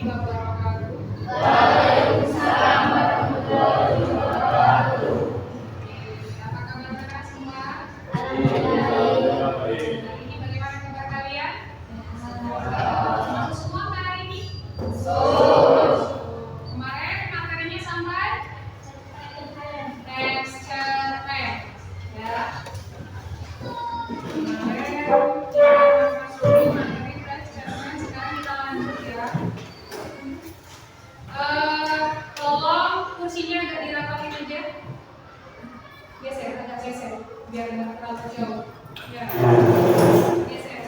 wabarakatuh. Waalaikumsalam warahmatullahi wabarakatuh. Apa kabar kalian semua? Alhamdulillah. Hari ini bagaimana kabar kalian? Semua hari ini? Kemarin materinya sampai next cerpen, ya. Kemarin kita masuki materi next cerpen, sekarang kita lanjut ya. Tolong kursinya agak dirapatin aja. Geser, agak geser, biar nggak terlalu jauh. Ya, geser.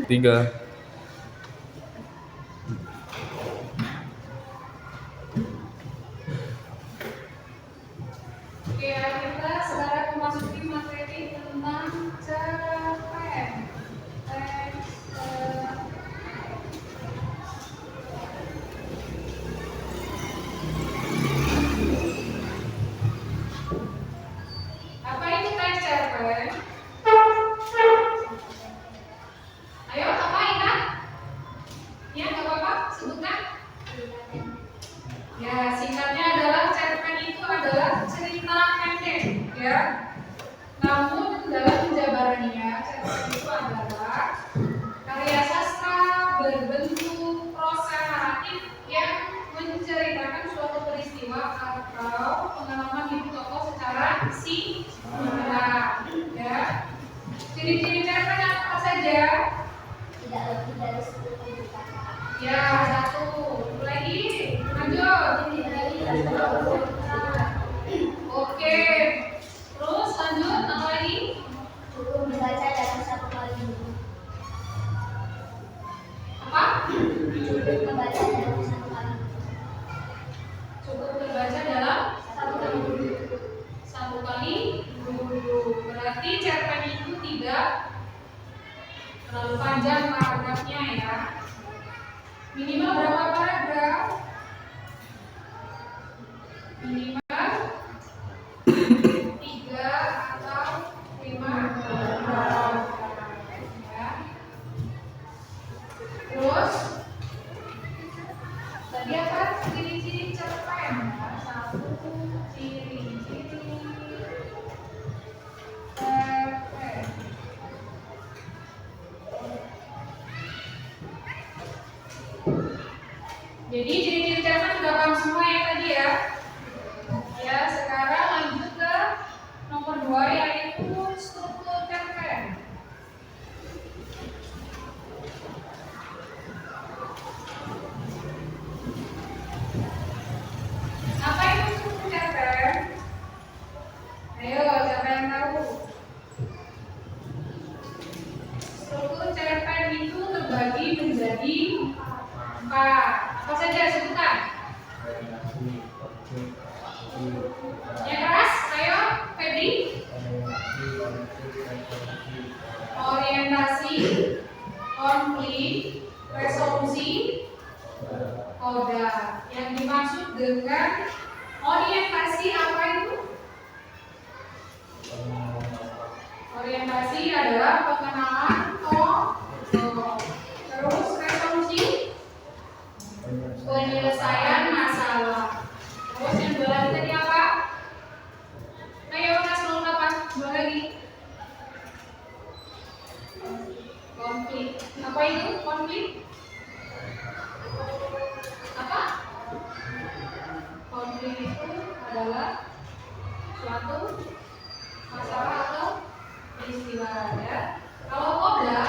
Tiga. Oke, kita sekarang memasuki materi tentang cerpen. Apa itu teks cerpen? Ayo, apa ingat? Ya, nggak apa-apa, sebutkan. Ya, singkatnya adalah cerpen itu adalah cerita pendek, ya. Namun dalam penjabarannya, cerpen itu adalah karya sastra berbentuk prosa naratif yang menceritakan suatu peristiwa atau pengalaman hidup tokoh secara singkat, ya. Ciri-ciri cerpen apa saja? Tidak lebih dari 10 kata. Ya, satu. Lagi, lanjut. Tidak lebih dari 10 kata. Oke. Terus lanjut, apa lagi? Cukup dibaca dalam 1 kali minggu. Apa? Cukup membaca dalam 1 kali minggu. Cukup terbaca dalam satu kali dulu. Berarti cerpen itu tidak terlalu panjang paragrafnya ya. Minimal berapa paragraf? Minimal 3 atau 5 paragraf ya. Terus tadi apa ciri-ciri cerpen? Satu ciri-ciri cerpen. Jadi ciri-ciri cerpen sudah paham semua ya tadi ya. Ya, sekarang lanjut ke nomor 2 yaitu struktur cerpen. Apa itu struktur cerpen? Ayo, siapa yang tahu? Struktur Apa saja sebutkan? Yang keras, ayo, Febri. Orientasi, konflik, resolusi. Udah. Yang dimaksud dengan orientasi apa itu? Orientasi adalah pengenalan tokoh. Terus resolusi, penyelesaian masalah. Terus yang dua lagi tadi apa? Ayo kelas 08, dua lagi. Konflik. Apa itu konflik? Apa? Konflik itu adalah suatu masalah atau peristiwa ya. Kalau koda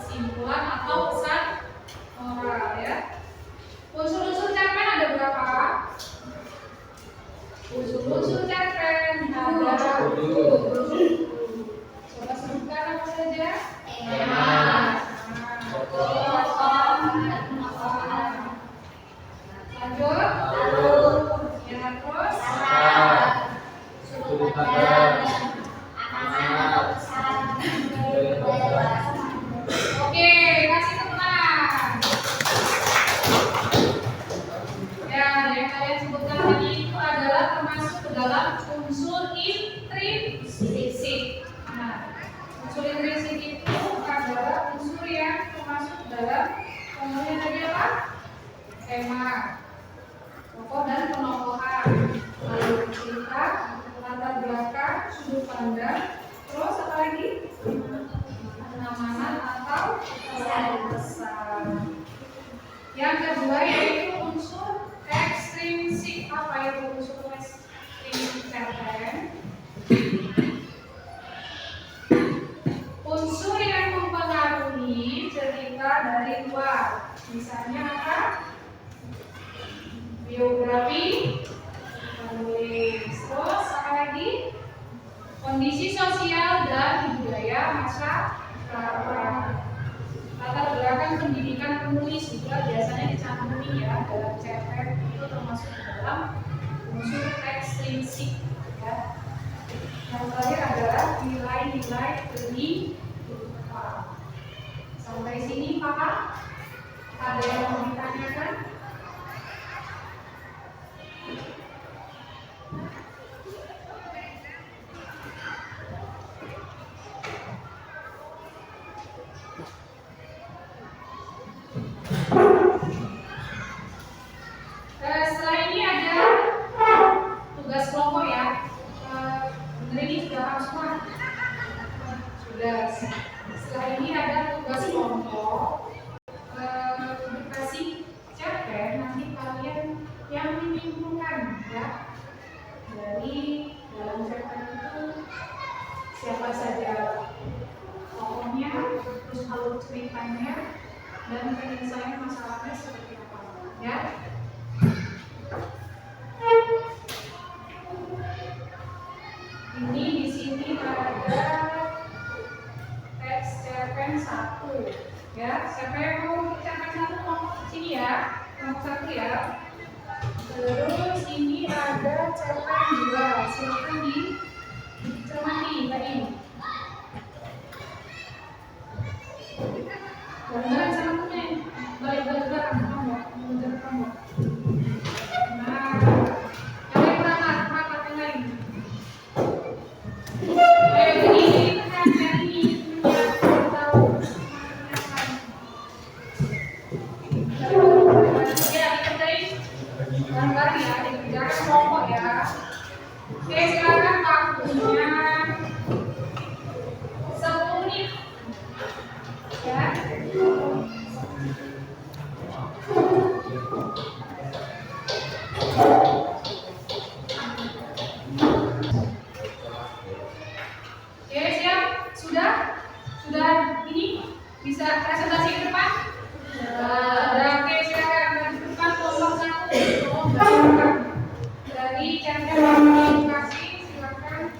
kesimpulan atau pesan moral ya. Unsur-unsur cerpen ada berapa? Unsur-unsur cerpen ada 10. Coba sebutkan apa saja? Lanjut. Ya terus. Oke, kasih tepuk tangan. Ya, yang kalian sebutkan tadi itu adalah termasuk ke dalam unsur intrinsik. Nah, unsur intrinsik itu adalah unsur yang termasuk dalam contohnya tadi apa? Tema, tokoh dan penokohan, lalu cerita, latar belakang, sudut pandang, terus apa lagi? Penamanan atau pesan. Yang kedua yaitu unsur ekstrinsik. Apa itu unsur ekstrinsik cerpen? Unsur yang mempengaruhi cerita dari luar. Misalnya apa? Biografi, penulis, terus apa lagi? Kondisi sosial dan budaya masyarakat. Latar belakang pendidikan penulis juga biasanya dicantumkan ya dalam cerpen, itu termasuk dalam unsur ekstrinsik ya. Yang terakhir adalah nilai-nilai kehidupan. Sampai sini Papa? Ada yang mau ditanyakan? Setelah ini ada tugas kelompok ya. Benar ini sudah paham semua? Sudah. Setelah ini ada tugas kelompok. Dikasih cerpen, nanti kalian yang menyimpulkan ya dari dalam cerpen itu siapa saja tokohnya, terus alur ceritanya, dan penyelesaian masalahnya seperti apa ya. Ini di sini ada teks cerpen 1 ya. Siapa yang mau cerpen 1 mau ke sini ya, kelompok 1 ya. Terus ini ada cerpen 2, silakan dicermati Mbak In. Gambaran sama temen, balik-balik belakang kamu, mengejar kamu. Nah, yang pertama, apa yang lain? Ayo ini kan ini punya tahu ya dikerjain bareng-bareng ya, dikerjakan kelompok ya. Oke, silakan waktunya 10 menit ya. Oke, siap? Sudah ini bisa presentasi ke depan? Oke, silakan dari depan kelompok 1. Dari cerpen edukasi silakan.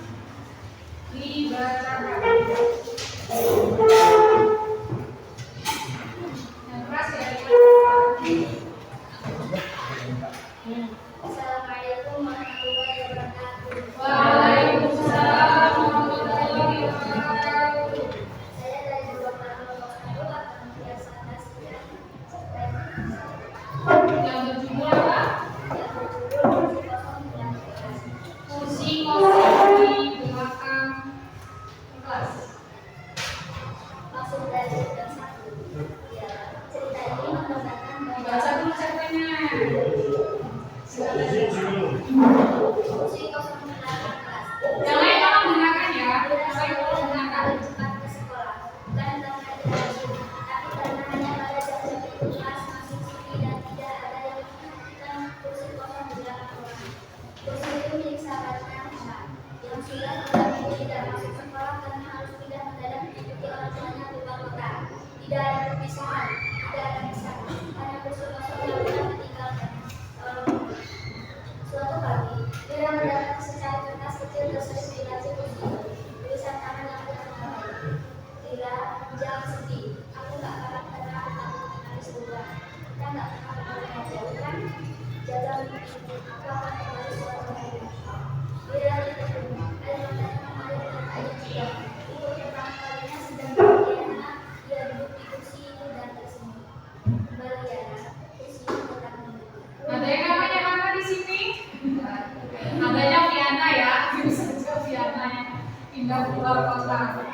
pindah keluar kota.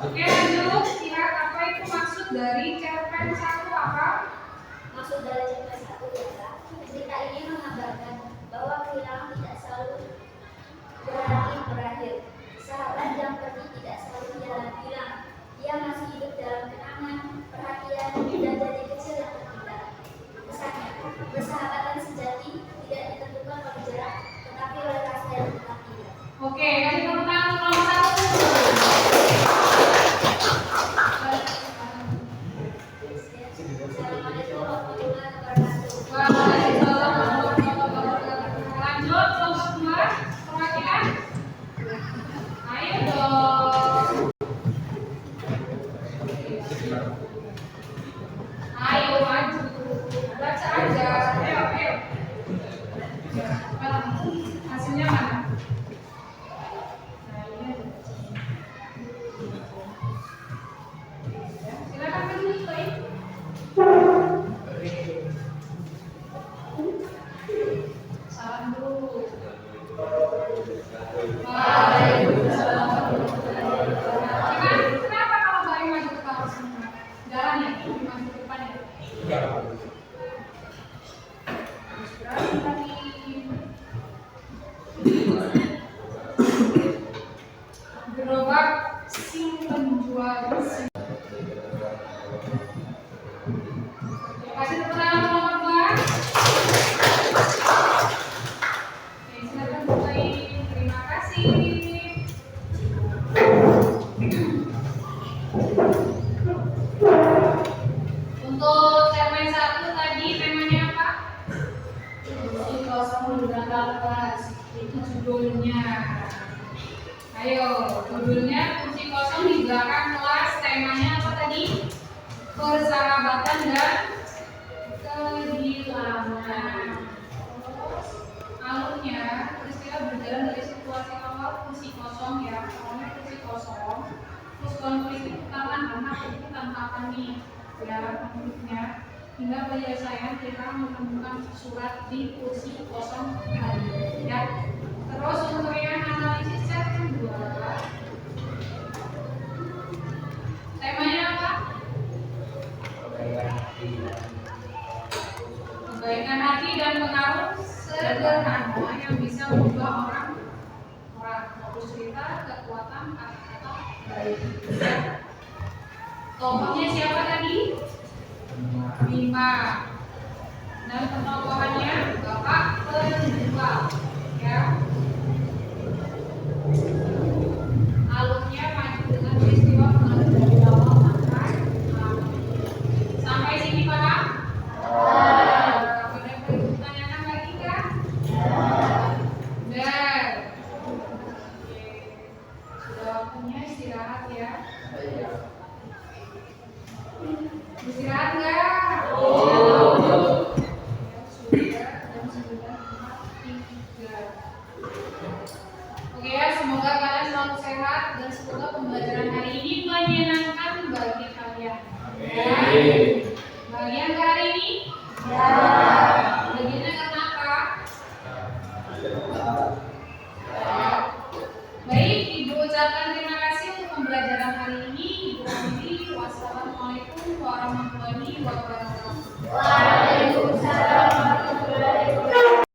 Oke, lanjut. Lihat apa itu maksud dari cerpen 1 apa? Maksud dari cerpen 1 adalah cerita ini menggambarkan bahwa kehilangan tidak selalu berarti berakhir. Sahabat yang pergi tidak selalu hilang. Dia masih hidup dalam kenangan, perhatian, dan janji kecil yang tertinggal. Pesannya, persahabatan sejati tidak ditentukan oleh jarak, tetapi oleh rasa yang tetap hidup. Oke, kasih tepuk tangan untuk nomor 1. Assalamualaikum warahmatullahi wabarakatuh. Waalaikumsalam warahmatullahi wabarakatuh. Lanjut, kelompok 2, perwakilan. Ayo dong. Ayo maju. Baca aja. Ayo, ayo. Hasilnya mana? Nah, ini ada hasilnya. Silakan menulis. Salam dulu. Waalaikumsalam warahmatullahi wabarakatuh. Kenapa kalau Bayu maju ke bawah semua? Jalannya maju ke depan ya. Berani lagi. Gerobak si penjual besi. Kasih tepuk tangan untuk nomor 2. Oke, silakan mulai. Terima kasih. Untuk cerpen 1 tadi temanya apa? Kursi kosong di belakang kelas. Itu judulnya. Ayo, judulnya kursi kosong di belakang kelas. Temanya apa tadi? Persahabatan dan kehilangan. Alurnya, peristiwa berjalan dari situasi awal kursi kosong ya, awalnya kursi kosong. Terus konflik itu karena anak itu tanpa apa nih ya konfliknya, hingga penyelesaian kita menemukan surat di kursi kosong tadi ya. Terus untuk yang analisis cerpen 2, temanya apa? Kebaikan hati dan pengaruh sederhana yang bisa mengubah orang. Fokus cerita, kekuatan kata-kata baik. Tokohnya siapa tadi? Bima. Dan penokohannya Bapak penjual. Ya. Alurnya maju dengan peristiwa mengalir dari awal sampai sini paham? Ada yang perlu ditanyakan lagi kan? Dan sudah waktunya istirahat ya. Istirahat nggak? Sudah jam 9.43. Oke ya, semoga kalian selalu sehat dan semoga pembelajaran hari ini menyenangkan bagi kalian. Bahagia nggak hari ini? Ya. Bahagianya kenapa? Baik, Ibu ucapkan terima kasih untuk pembelajaran hari ini. Ibu akhiri. Wassalamualaikum warahmatullahi wabarakatuh. Waalaikumsalam